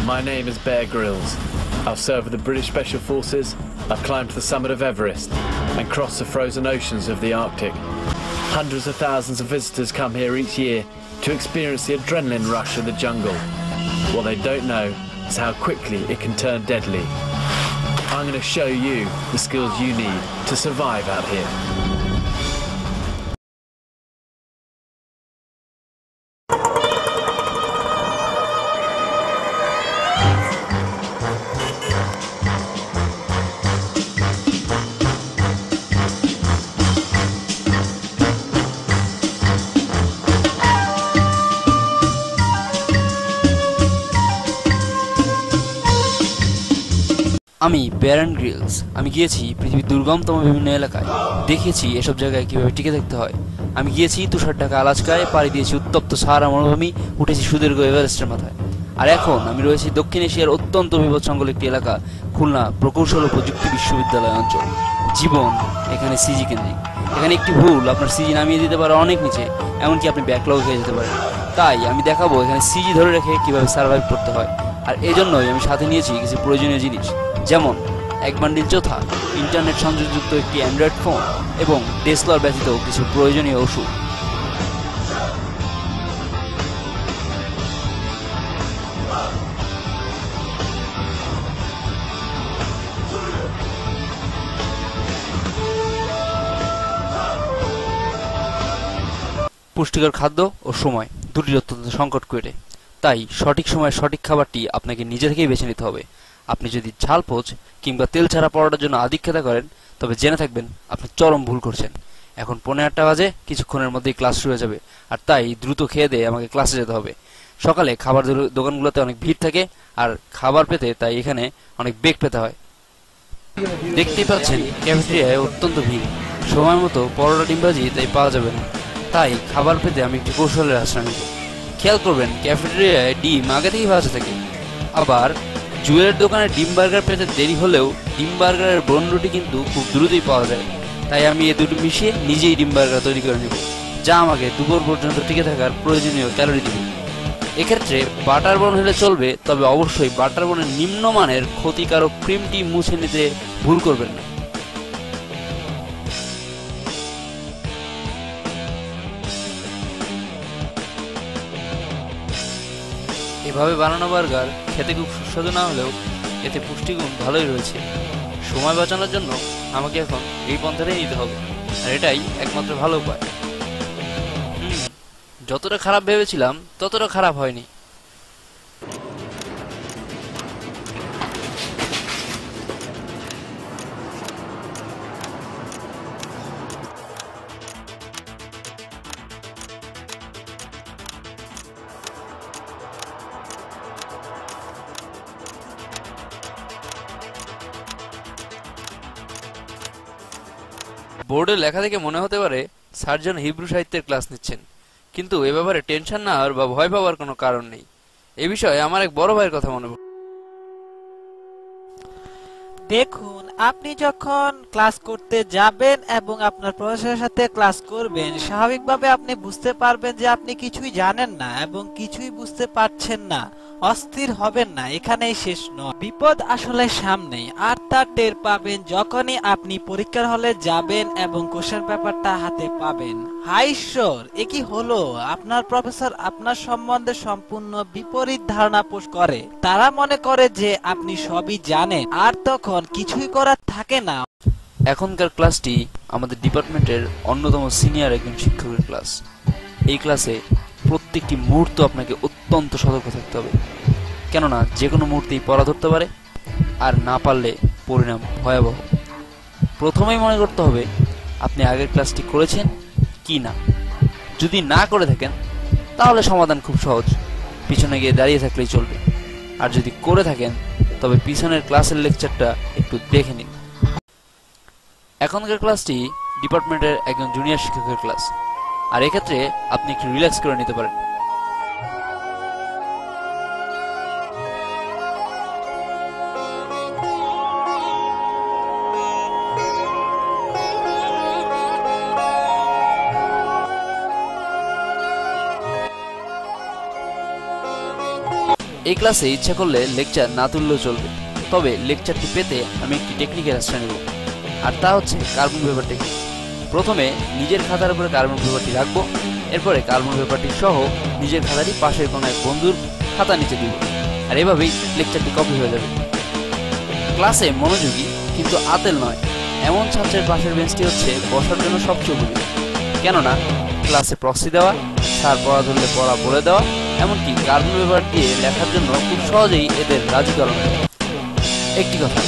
My name is Bear Grylls. I've served with the British Special Forces, I've climbed to the summit of Everest and crossed the frozen oceans of the Arctic. Hundreds of thousands of visitors come here each year to experience the adrenaline rush of the jungle. What they don't know is how quickly it can turn deadly. I'm going to show you the skills you need to survive out here. আমি bear Grylls. আমি গিয়েছি পৃথিবীর দুর্গমতম বিভিন্ন এলাকায়, দেখিয়েছি এসব জায়গায় কীভাবে টিকে থাকতে হয়। আমি গিয়েছি তুষার ঢাকা আলাস্কায়, পাড়ি দিয়েছি উত্তপ্ত সাহারা মরুভূমি, উঠেছি সুদীর্ঘ এভারেস্টের মাথায়। আর এখন আমি রয়েছি দক্ষিণ এশিয়ার অত্যন্ত বিপদসংকুল একটি এলাকা, খুলনা প্রকৌশল ও প্রযুক্তি বিশ্ববিদ্যালয় অঞ্চল। জীবন এখানে সিজি কেন্দ্রিক। এখানে একটি ভুল আপনার সিজি নামিয়ে দিতে পারে অনেক নিচে, এমনকি আপনি ব্যাকলগ হয়ে যেতে পারেন। তাই আমি দেখাবো এখানে সিজি ধরে রেখে কীভাবে সার্ভাইভ করতে হয়। আর এজন্যই আমি সাথে নিয়েছি কিছু প্রয়োজনীয় জিনিস, যেমন এক বান্ডিল চোথা, ইন্টারনেট সংযোগযুক্ত একটি অ্যান্ড্রয়েড ফোন এবং ডেসলার ব্যতীত কিছু প্রয়োজনীয় ওষুধ। পুষ্টিকর খাদ্য ও সময় দুটির অত্যন্ত সংকট করে, তাই সঠিক সময়ে সঠিক খাবারটি আপনাকে নিজে থেকেই বেছে নিতে হবে। আপনি যদি ঝালপোচ কিংবা তেল ছাড়া পরোটার জন্য আদিক্ষেতা করেন, তবে জেনে থাকবেন আপনি চরম ভুল করছেন। এখন 8:15 বাজে, কিছুক্ষণের মধ্যেই ক্লাস শুরু হয়ে যাবে, আর তাই দ্রুত খেয়ে দিয়ে আমাকে ক্লাসে যেতে হবে। সকালে খাবার দোকানগুলোতে অনেক ভিড় থাকে, আর খাবার পেতে তাই এখানে অনেক বেগ পেতে হয়। দেখতেই পাচ্ছেন ক্যাফেটেরিয়ায় অত্যন্ত ভিড়, সময় মতো পরোটা ডিমবাজি তাই পাওয়া যাবে না। তাই খাবার পেতে আমি একটি কৌশলের আশ্রয় নেব। খেয়াল করবেন ক্যাফেটেরিয়ায় ডিম আগে থেকেই ভাজা থাকে। আবার জুয়েলের দোকানে ডিম বার্গার পেতে দেরি হলেও ডিম বার্গারের বন রুটি কিন্তু খুব দ্রুতই পাওয়া যায়। তাই আমি এই দুটো মিশিয়ে নিজেই ডিম বার্গার তৈরি করে নেব, যা আমাকে দুপুর পর্যন্ত টিকে থাকার প্রয়োজনীয় ক্যালোরি দেবে। এক্ষেত্রে বাটার বন হলে চলবে, তবে অবশ্যই বাটার বনের নিম্নমানের ক্ষতিকারক ক্রিমটি মুছে নিতে ভুল করবেন না। এভাবে বানানো বার্গার খেতে খুব সুস্বাদু না হলেও এতে পুষ্টিগুণ ভালোই রয়েছে। সময় বাঁচানোর জন্য আমাকে এখন এই পন্থাটাই নিতে হবে, আর এটাই একমাত্র ভালো উপায়। যতটা খারাপ ভেবেছিলাম ততটা খারাপ হয়নি। বোর্ডে লেখা দেখে মনে হতে পারে সার্জন হিব্রু সাহিত্যের ক্লাস নিচ্ছেন, কিন্তু এ ব্যাপারে টেনশন নেওয়ার বা ভয় পাওয়ার কোনো কারণ নেই। এ বিষয়ে আমার এক বড় ভাইয়ের কথা মনে পড়ে। দেখুন, আপনি যখন ক্লাস করতে যাবেন এবং আপনার প্রফেসরের সাথে ক্লাস করবেন, স্বাভাবিকভাবে আপনি বুঝতে পারবেন যে আপনি কিছুই জানেন না এবং কিছুই বুঝতে পারছেন না। অস্থির হবেন না, এখানেই শেষ নয়। বিপদ আসলে সামনেই, আর তা টের পাবেন যখনই আপনি পরীক্ষার হলে যাবেন এবং কোশ্চেন পেপারটা হাতে পাবেন। হায় ঈশ্বর, এ কি হলো? আপনার প্রফেসর আপনার সম্বন্ধে সম্পূর্ণ বিপরীত ধারণা পোষ করে। তারা মনে করে যে আপনি সবই জানেন, আর তখন কিছুই করার থাকে না। এখনকার ক্লাসটি আমাদের ডিপার্টমেন্টের অন্যতম সিনিয়র একজন শিক্ষকের ক্লাস। এই ক্লাসে প্রত্যেকটি মুহূর্ত আপনাকে অত্যন্ত সতর্ক থাকতে হবে, কেননা যে কোনো মুহূর্তেই পড়া ধরতে পারে, আর না পারলে পরিণাম ভয়াবহ। প্রথমেই মনে করতে হবে আপনি আগের ক্লাসটি করেছেন কি না। যদি না করে থাকেন তাহলে সমাধান খুব সহজ, পিছনে গিয়ে দাঁড়িয়ে থাকলেই চলবে। আর যদি করে থাকেন তবে পিছনের ক্লাসের লেকচারটা একটু দেখে নিন। এখনকার ক্লাসটি ডিপার্টমেন্টের একজন জুনিয়র শিক্ষকের ক্লাস, আর এক্ষেত্রে আপনি একটু রিল্যাক্স করে নিতে পারেন। এই ক্লাসে ইচ্ছা করলে লেকচার না তুললেও চলবে, তবে লেকচারটি পেতে আমি একটি টেকনিকের আশ্রয় নেব, আর তা হচ্ছে কার্বন পেপার টেকনিক। প্রথমে নিজের খাতার উপরে কার্বন পেপারটি রাখবো, এরপরে কার্বন পেপারটি সহ নিজের খাতাটি পাশের কোনো এক বন্ধুর খাতা নিচে দিব, আর এভাবেই লেকচারটি কপি হয়ে যাবে। ক্লাসে মনোযোগী কিন্তু আতেল নয় এমন ছাত্রের পাশের বেঞ্চটি হচ্ছে বসার জন্য সবচেয়ে উপযোগী, কেননা ক্লাসে প্রক্সি দেওয়া, স্যার পড়া ধরলে পড়া বলে দেওয়া, এমনকি কার্বন পেপার দিয়ে লেখার জন্য খুব সহজেই এদের রাজি করানো যায়। একটি কথা,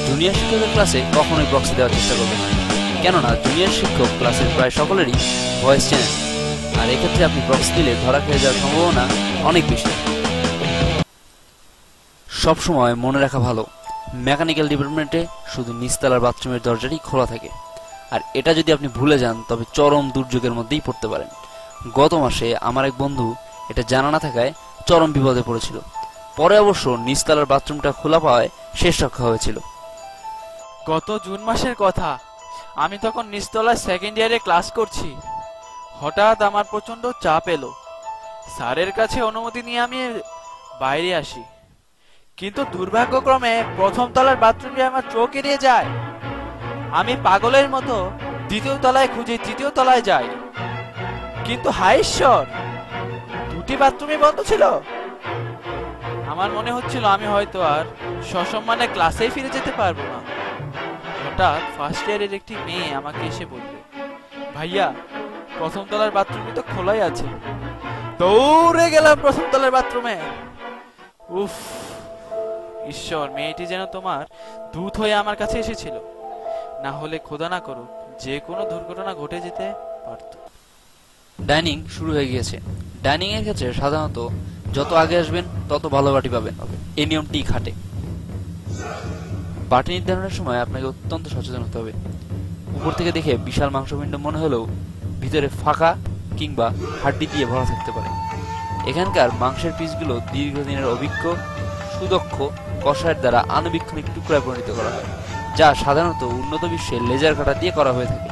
জুনিয়র শিক্ষকের ক্লাসে কখনোই প্রক্সি দেওয়ার চেষ্টা করবেন না, কেননা জুনিয়র শিক্ষক ক্লাসের প্রায় সকলেরই ভয়েস চেনেন, আর এক্ষেত্রে আপনি প্রক্সি দিলে ধরা খেয়ে যাওয়ার সম্ভাবনা অনেক বেশি। সবসময় মনে রাখা ভালো, মেকানিক্যাল ডিপার্টমেন্টে শুধু নিচতলার বাথরুমের দরজাটি খোলা থাকে, আর এটা যদি আপনি ভুলে যান তবে চরম দুর্যোগের মধ্যেই পড়তে পারেন। গত মাসে আমার এক বন্ধু এটা জানা না থাকায় চরম বিপদে পড়েছিল, পরে অবশ্য নিচতলার বাথরুমটা খোলা পাওয়ায় শেষ রক্ষা হয়েছিল। গত জুন মাসের কথা, আমি তখন নিচতলায় সেকেন্ড ইয়ারে ক্লাস করছি। হঠাৎ আমার প্রচন্ড চাপ এলো, স্যারের কাছে অনুমতি নিয়ে আমি বাইরে আসি, কিন্তু দুর্ভাগ্যক্রমে প্রথম তলার বাথরুমে আমার চোখ এড়িয়ে যায়। আমি পাগলের মতো দ্বিতীয় তলায় খুঁজে তৃতীয় তলায় যাই, কিন্তু হায় ঈশ্বর, দুটি বাথরুমই বন্ধ ছিল। আমার মনে হচ্ছিল আমি হয়তো আর সসম্মানে ক্লাসেই ফিরে যেতে পারবো না। হঠাৎ ফার্স্ট ইয়ারের একটি মেয়ে আমাকে এসে বলল, ভাইয়া, প্রথম তলার বাথরুমে তো খোলাই আছে। দৌড়ে গেলাম প্রথম তলার বাথরুমে। উফ, ঈশ্বর, মেয়েটি যেন তোমার দূত হয়ে আমার কাছে এসেছিল, না হলে খোদা না করুক যে কোনো দুর্ঘটনা ঘটে যেতে পারত। ডাইনিং শুরু হয়ে গিয়েছে। ডাইনিং এর ক্ষেত্রে সাধারণত যত আগে আসবেন তত ভালো বাটি পাবেন, এই নিয়মটি খাটে। বাটি নির্ধারণের সময় আপনাকে অত্যন্ত সচেতন হতে হবে। উপর থেকে দেখে বিশাল মাংসপিণ্ড মনে হলেও ভিতরে ফাঁকা কিংবা হাড্ডি দিয়ে ভরা থাকতে পারে। এখানকার মাংসের পিসগুলো দীর্ঘদিনের অভিজ্ঞ সুদক্ষ কষায়ের দ্বারা আনুবীক্ষণিক টুকরায় পরিণত করা হয়, যা সাধারণত উন্নত বিশ্বে লেজার কাটা দিয়ে করা হয়ে থাকে।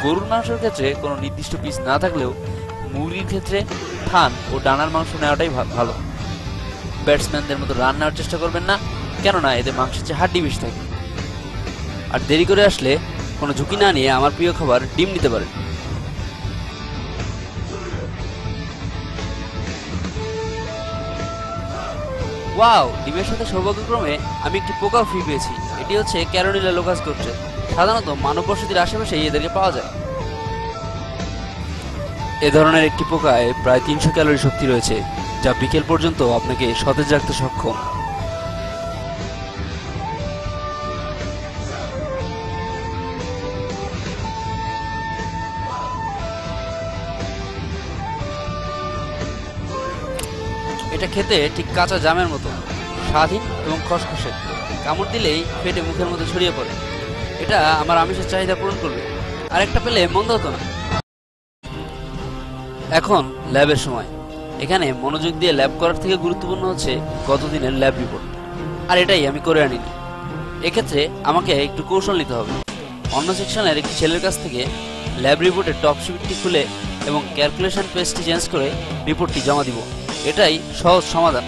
গরুর মাংসের ক্ষেত্রে কোনো নির্দিষ্ট পিস না থাকলেও মুরগির ক্ষেত্রে থান ও ডানার মাংস নেওয়াটাই ভালো। ব্যাটসম্যানদের মতো রান নেওয়ার চেষ্টা করবেন না, কেননা এতে মাংসের চেয়ে হাড্ডি বেশি থাকে। আর দেরি করে আসলে কোনো ঝুঁকি না নিয়ে আমার প্রিয় খাবার ডিম নিতে পারেন। ওয়াও, ডিমের সাথে সৌভাগ্যক্রমে আমি একটি পোকাও ফ্রি পেয়েছি। এটি হচ্ছে ক্যারোলিনা লোকাস গোত্রে। সাধারণত মানব বসতির আশেপাশে এদেরকে পাওয়া যায়। এ ধরনের একটি পোকায় প্রায় 300 ক্যালোরি শক্তি রয়েছে, যা বিকেল পর্যন্ত আপনাকে সতেজ রাখতে সক্ষম। এটা খেতে ঠিক কাঁচা জামের মতো স্বাধীন এবং খসখসে, কামড় দিলেই ফেটে মুখের মধ্যে ছড়িয়ে পড়ে। এটা আমার আমিষের চাহিদা পূরণ করবে, আর একটা পেলে মন্দ হতো না। এখন ল্যাবের সময়। এখানে মনোযোগ দিয়ে ল্যাব করার থেকে গুরুত্বপূর্ণ হচ্ছে গতদিনের ল্যাব রিপোর্ট, আর এটাই আমি করে আনিনি। এক্ষেত্রে আমাকে একটু কৌশল নিতে হবে। অন্য সেকশনের একটি ছেলের কাছ থেকে ল্যাব রিপোর্টের টপ শিটটি খুলে এবং ক্যালকুলেশন পেজটি চেঞ্জ করে রিপোর্টটি জমা দিব। এটাই সহজ সমাধান।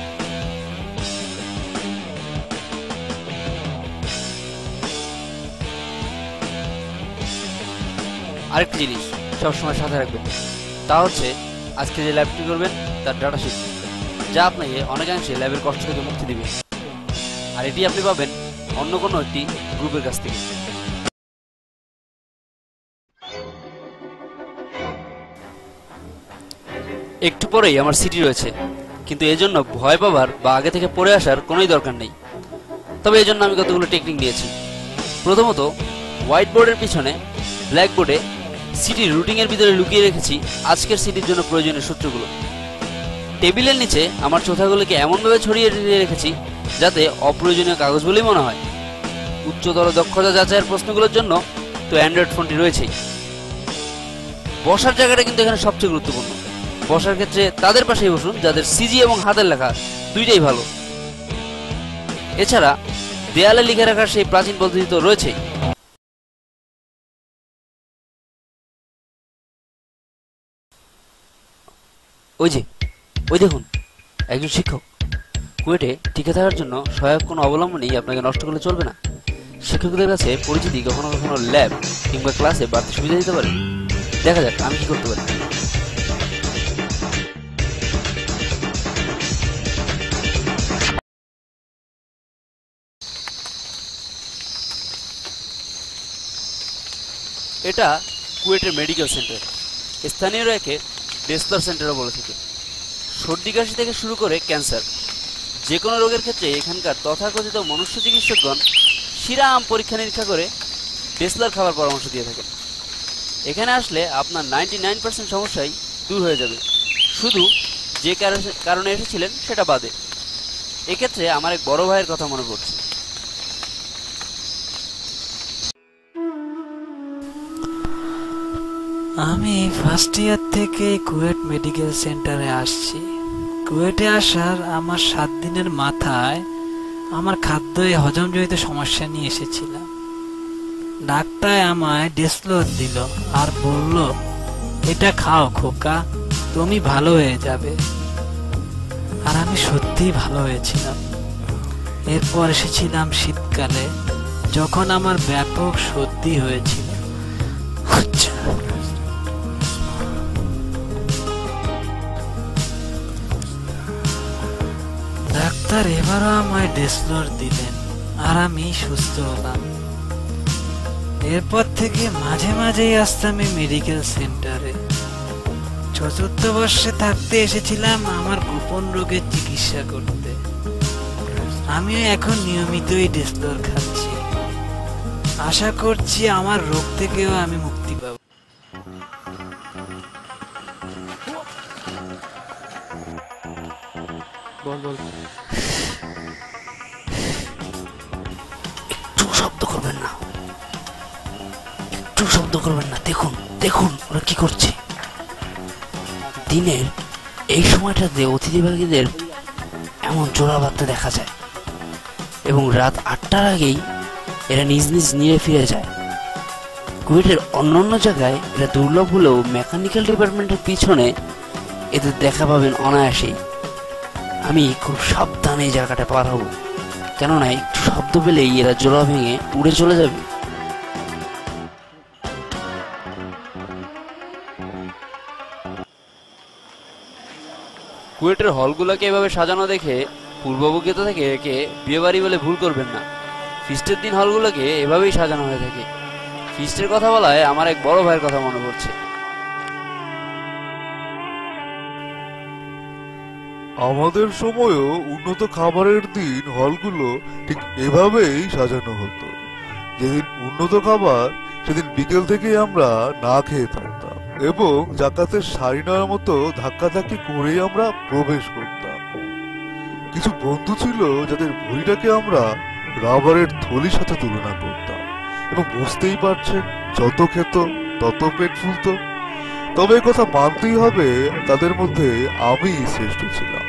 আরেকটি জিনিস সবসময় সাথে রাখবেন, তা হচ্ছে আজকে যে ল্যাবটি করবেন তার ডাটা শিট, যা আপনাকে অনেকাংশে ল্যাবের কষ্ট থেকে মুক্তি দেবে। আর এটি আপনি পাবেন অন্য কোনো একটি গ্রুপের কাছ থেকে। একটু পরেই আমার সিটি রয়েছে, কিন্তু এজন্য ভয় পাবার বা আগে থেকে পড়ে আসার কোনোই দরকার নেই। তবে এজন্য আমি কতগুলো টেকনিক নিয়েছি। প্রথমত, হোয়াইট বোর্ডের পিছনে ব্ল্যাক বোর্ডে সিটির রুটিংয়ের ভিতরে লুকিয়ে রেখেছি আজকের সিটির জন্য প্রয়োজনীয় সূত্রগুলো। টেবিলের নিচে আমার চোথাগুলোকে এমনভাবে ছড়িয়ে রেখেছি যাতে অপ্রয়োজনীয় কাগজ বলেই মনে হয়। উচ্চতর দক্ষতা যাচাইয়ের প্রশ্নগুলোর জন্য তো অ্যান্ড্রয়েড ফোনটি রয়েছেই। বসার জায়গাটা কিন্তু এখানে সবচেয়ে গুরুত্বপূর্ণ। বসার ক্ষেত্রে তাদের পাশেই বসুন যাদের সিজি এবং হাতের লেখা দুইটাই ভালো। এছাড়া দেয়ালে লিখে রাখার সেই প্রাচীন পদ্ধতি তো রয়েছেই। ওই দেখুন, একজন শিক্ষক। কুয়েটে টিকে থাকার জন্য সহায়ক কোনো অবলম্বনেই আপনাকে নষ্ট করলে চলবে না। শিক্ষকদের কাছে পরিচিতি কখনো কখনো ল্যাব কিংবা ক্লাসে বাড়তি সুবিধা দিতে পারে। দেখা যাক আমি কি করতে পারি। এটা কুয়েটের মেডিকেল সেন্টার, স্থানীয়রা একে ডেসলার সেন্টারও বলে থাকে। সর্দি কাশি থেকে শুরু করে ক্যান্সার, যে কোনো রোগের ক্ষেত্রে এখানকার তথাকথিত মনুষ্য চিকিৎসকগণ শিরাম পরীক্ষা নিরীক্ষা করে ডেসলার খাবার পরামর্শ দিয়ে থাকেন। এখানে আসলে আপনার 99% সমস্যাই দূর হয়ে যাবে, শুধু যে কারণে এসেছিলেন সেটা বাদে। এক্ষেত্রে আমার এক বড় ভাইয়ের কথা মনে পড়ছে। আমি ফার্স্ট ইয়ার থেকে কুয়েট মেডিকেল সেন্টারে আসছি। কুয়েটে আসার আমার 7 দিনের মাথায় আমার খাদ্যে হজমজনিত সমস্যা নিয়ে এসেছিলাম। ডাক্তার আমায় ডেসলোর দিল আর বলল, এটা খাও খোকা, তুমি ভালো হয়ে যাবে। আর আমি সত্যিই ভালো হয়েছিলাম। এরপর এসেছিলাম শীতকালে, যখন আমার ব্যাপক সর্দি হয়েছিল। ডাক্তার এবারও আমায় ডেসলোর দিলেন আর আমি সুস্থ হলাম। এরপর থেকে মাঝে মাঝেই আসতাম এই মেডিকেল সেন্টারে। ৪র্থ বর্ষে থাকতে এসেছিলাম আমার গোপন রোগের চিকিৎসা করতে। আমিও এখন নিয়মিতই ডেসলোর খাচ্ছি। আশা করছি আমার রোগ থেকেও আমি মুক্তি পাব। একটু শব্দ করবেন না, দেখুন দেখুন ওরা কি করছে। দিনের এই সময়টাতে অতিথিবাহীদের এমন জোড়া বাঁধতে দেখা যায় এবং রাত 8টার আগেই এরা নিজ নিজ নিয়ে ফিরে যায়। কুয়েটের অন্যান্য জায়গায় এরা দুর্লভ হলেও মেকানিক্যাল ডিপার্টমেন্টের পিছনে এদের দেখা পাবেন অনায়াসেই। আমি খুব সাবধানে এই জায়গাটা পার হব, কেননা একটু শব্দ পেলেই এরা জোড়া ভেঙে উড়ে চলে যাবে। কুয়েটের হলগুলোকে এভাবে সাজানো দেখে পূর্ববজ্ঞতা থেকে একে বিয়েবাড়ি বলে ভুল করবেন না। ফিস্টের দিন হলগুলোকে এভাবেই সাজানো হয়ে থাকে। ফিস্টের কথা বলায় আমার এক বড় ভাইয়ের কথা মনে পড়ছে। আমাদের সময়ও উন্নত খাবারের দিন হলগুলো ঠিক এভাবেই সাজানো হতো। যেদিন উন্নত খাবার সেদিন বিকেল থেকে আমরা না খেয়ে থাকতাম এবং জাকাতের সারি নেওয়ার মতো ধাক্কাধাক্কি করেই আমরা প্রবেশ করতাম। কিছু বন্ধু ছিল যাদের ভুঁড়িটাকে আমরা রাবারের থলির সাথে তুলনা করতাম এবং বুঝতেই পারছেন, যত খেত তত পেট ফুলত। তবে কথা মানতেই হবে, তাদের মধ্যে আমি শ্রেষ্ঠ ছিলাম।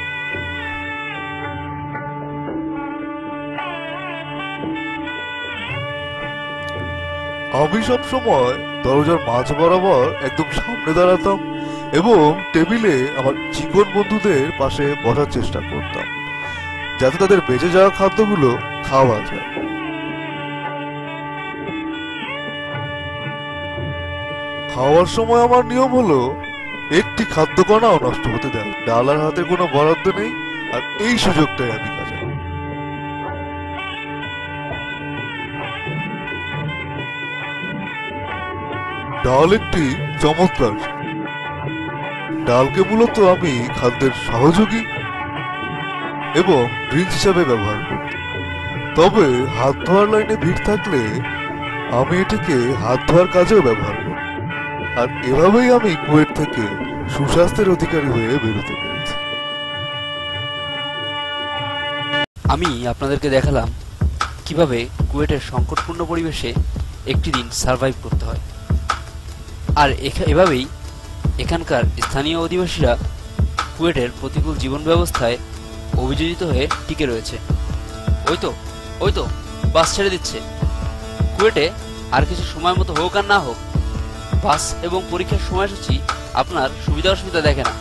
আমি সব সময় দরজার মাঝ বরাবর একদম সামনে দাঁড়াতাম এবং টেবিলে আমার চিকন বন্ধুদের পাশে বসার চেষ্টা করতাম, যাতে তাদের বেঁচে যাওয়া খাদ্যগুলো খাওয়া যায়। খাওয়ার সময় আমার নিয়ম হলো একটি খাদ্য কণাও নষ্ট হতে দেয়। ডালার হাতে কোনো বরাদ্দ নেই, আর এই সুযোগটাই আমি কাজে। ডাল একটি চমৎকার। ডালকে মূলত আমি খাদ্যের সহযোগী এবং ড্রিঙ্কস হিসাবে ব্যবহার করি। তবে হাত ধোয়ার লাইনে ভিড় থাকলে আমি এটিকে হাত ধোয়ার কাজেও ব্যবহার করি। আর এভাবেই আমি কুয়েট থেকে সুস্বাস্থ্যের অধিকারী হয়ে বেরোতে পেরেছি। আমি আপনাদেরকে দেখালাম কিভাবে কুয়েটের সংকটপূর্ণ পরিবেশে একটি দিন সার্ভাইভ করতে হয়। আর এভাবেই এখানকার স্থানীয় অধিবাসীরা কুয়েটের প্রতিকূল জীবন ব্যবস্থায় অভিযোজিত হয়ে টিকে রয়েছে। ওই তো বাস ছেড়ে দিচ্ছে। কুয়েটে আর কিছু সময় মতো হোক আর না হোক, বাস এবং পরীক্ষার সময়সূচি আপনার সুবিধা অসুবিধা দেখে না।